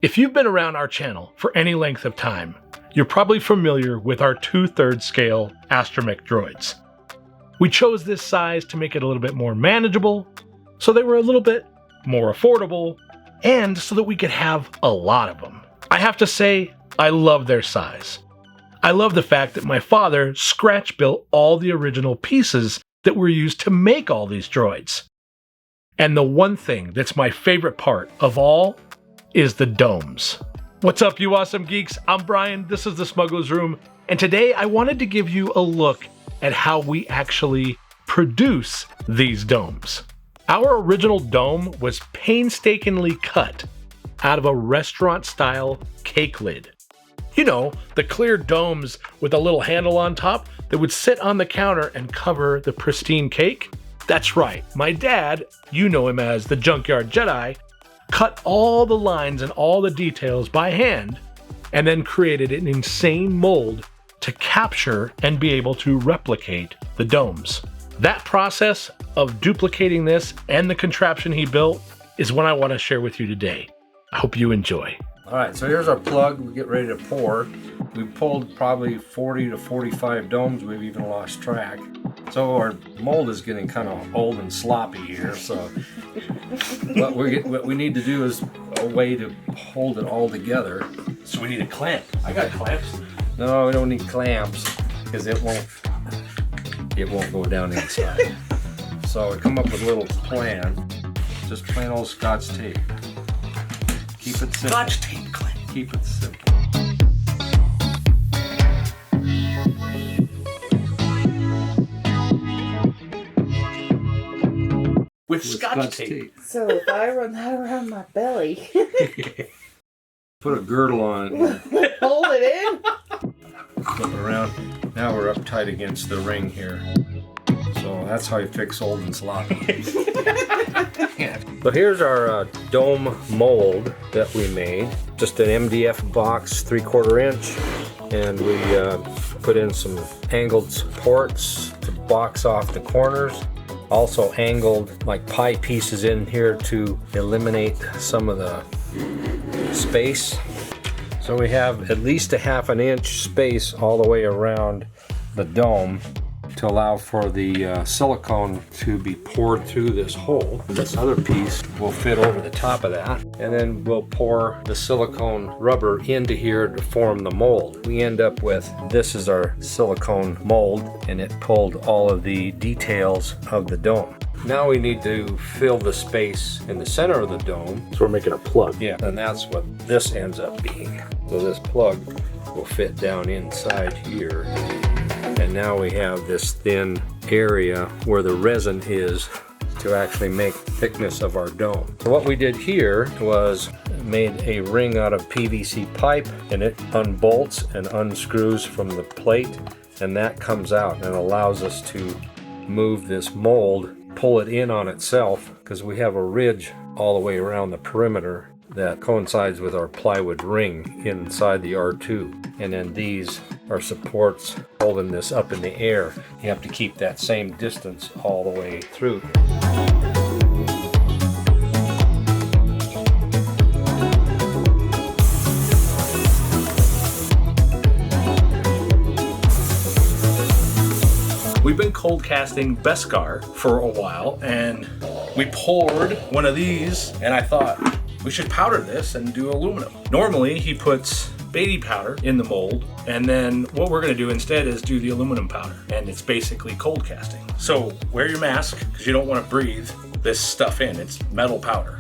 If you've been around our channel for any length of time, you're probably familiar with our 2/3 scale Astromech droids. We chose this size to make it a little bit more manageable, so they were a little bit more affordable, and so that we could have a lot of them. I have to say, I love their size. I love the fact that my father scratch built all the original pieces that were used to make all these droids. And the one thing that's my favorite part of all is the domes. What's up, you awesome geeks? I'm Brian, this is the Smuggler's Room, and today I wanted to give you a look at how we actually produce these domes. Our original dome was painstakingly cut out of a restaurant-style cake lid. You know, the clear domes with a little handle on top that would sit on the counter and cover the pristine cake? That's right, my dad, you know him as the Junkyard Jedi, cut all the lines and all the details by hand, and then created an insane mold to capture and be able to replicate the domes. That process of duplicating this and the contraption he built is what I want to share with you today. I hope you enjoy. All right, so here's our plug. We get ready to pour. We pulled probably 40 to 45 domes. We've even lost track. So our mold is getting kind of old and sloppy here. So what we need to do is a way to hold it all together. So we need a clamp. I got clamps. No, we don't need clamps because it won't go down inside. So we come up with a little plan. Just plain old Scotch tape. Keep it simple. Scotch tape clamp. Keep it simple. With Scotch tape. So if I run that around my belly, Put a girdle on it. hold it in. Flip it around. Now we're up tight against the ring here. So that's how you fix old and sloppy. So here's our dome mold that we made. Just an MDF box, 3/4 inch. And we put in some angled supports to box off the corners. Also angled like pie pieces in here to eliminate some of the space. So we have at least a 1/2 inch space all the way around the dome to allow for the silicone to be poured through this hole. This other piece will fit over the top of that, and then we'll pour the silicone rubber into here to form the mold. We end up with, this is our silicone mold, and it pulled all of the details of the dome. Now we need to fill the space in the center of the dome. So we're making a plug. Yeah, and that's what this ends up being. So this plug will fit down inside here. And now we have this thin area where the resin is to actually make thickness of our dome. So what we did here was made a ring out of PVC pipe, and it unbolts and unscrews from the plate, and that comes out and allows us to move this mold, pull it in on itself, because we have a ridge all the way around the perimeter that coincides with our plywood ring inside the R2. And then these are supports holding this up in the air. You have to keep that same distance all the way through. We've been cold casting Beskar for a while, and we poured one of these, and I thought we should powder this and do aluminum. Normally he puts Beatty powder in the mold, and then what we're going to do instead is do the aluminum powder, and it's basically cold casting. So wear your mask because you don't want to breathe this stuff in. It's metal powder.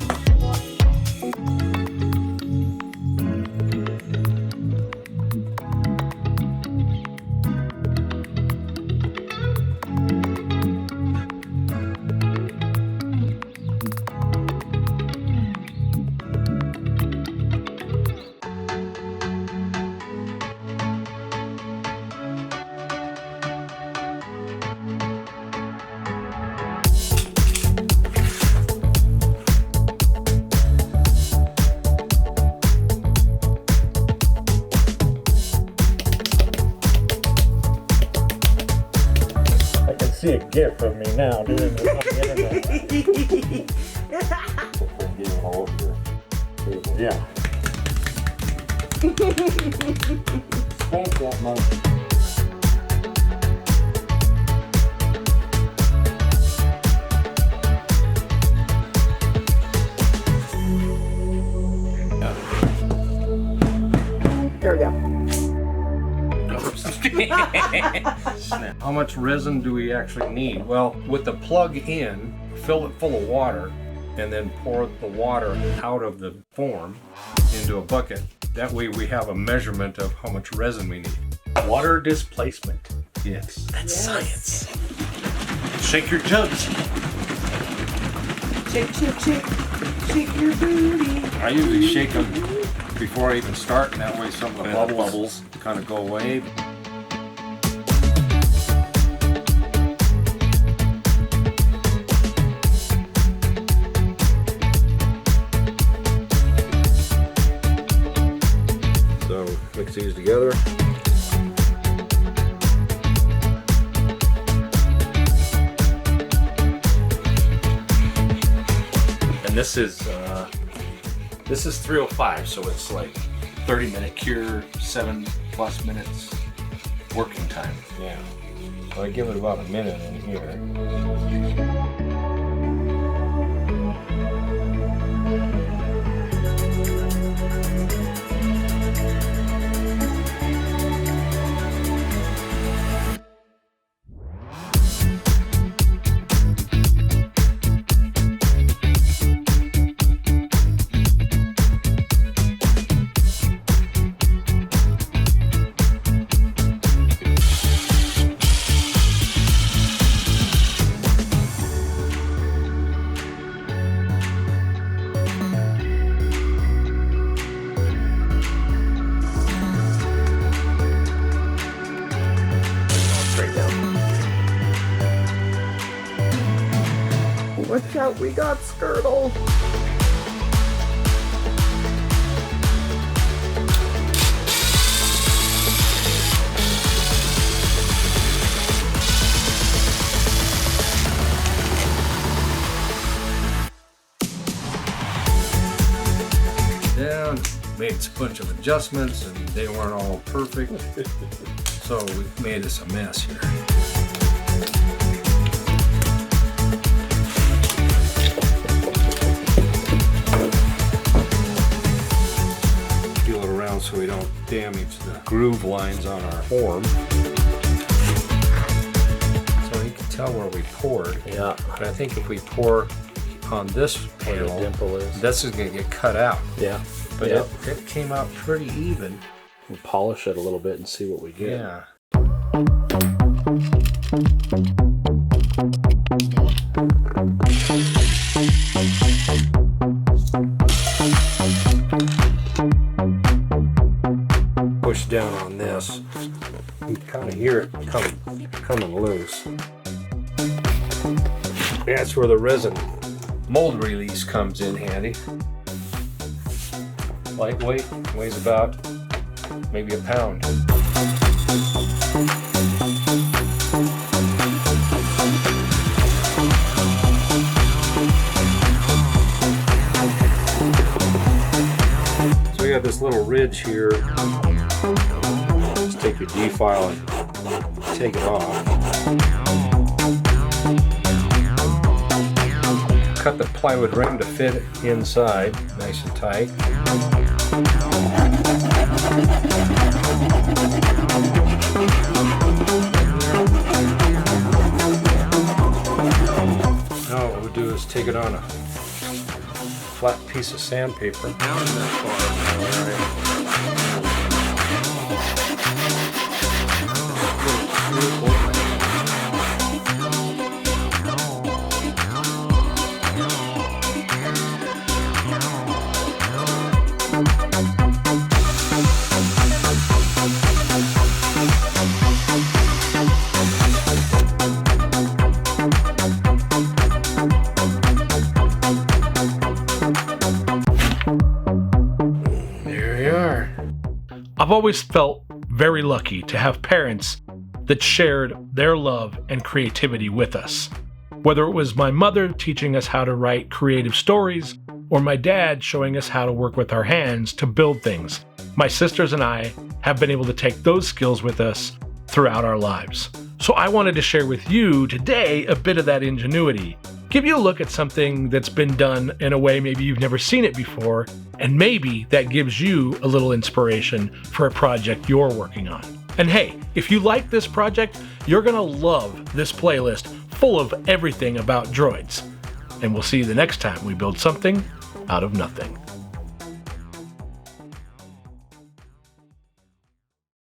See a gift of me now doing this on the internet. Yeah. Hold that moment. There we go. How much resin do we actually need? Well, with the plug in, fill it full of water, and then pour the water out of the form into a bucket. That way we have a measurement of how much resin we need. Water displacement. Yes. That's Yes. science. Shake your jugs. Shake, shake, shake. Shake your booty. I usually shake them before I even start, and that way some of the bubbles kind of go away. So mix these together. And this is 305, so it's like 30-minute cure, 7+ minutes working time. Yeah. So I give it about a minute in here. Watch out, we got Skirtle. Down, made a bunch of adjustments, and they weren't all perfect. So we made us a mess here. Peel it around so we don't damage the groove lines on our form. So you can tell where we poured. Yeah, But I think if we pour on this where the panel, dimple is. this is going to get cut out. Yeah, But yeah. it came out pretty even. We'll polish it a little bit and see what we get. Yeah. Push down on this. You can kind of hear it coming loose. That's where the resin mold release comes in handy. Lightweight, weighs about maybe a pound. So we got this little ridge here. Just take your D file and take it off. Cut the plywood ring to fit it inside, nice and tight. Now what we'll do is take it on a flat piece of sandpaper. There we are. I've always felt very lucky to have parents that shared their love and creativity with us. Whether it was my mother teaching us how to write creative stories, or my dad showing us how to work with our hands to build things, My sisters and I have been able to take those skills with us throughout our lives. So I wanted to share with you today a bit of that ingenuity, give you a look at something that's been done in a way maybe you've never seen it before, and maybe that gives you a little inspiration for a project you're working on. And hey, if you like this project, you're gonna love this playlist full of everything about droids. And we'll see you the next time we build something out of nothing.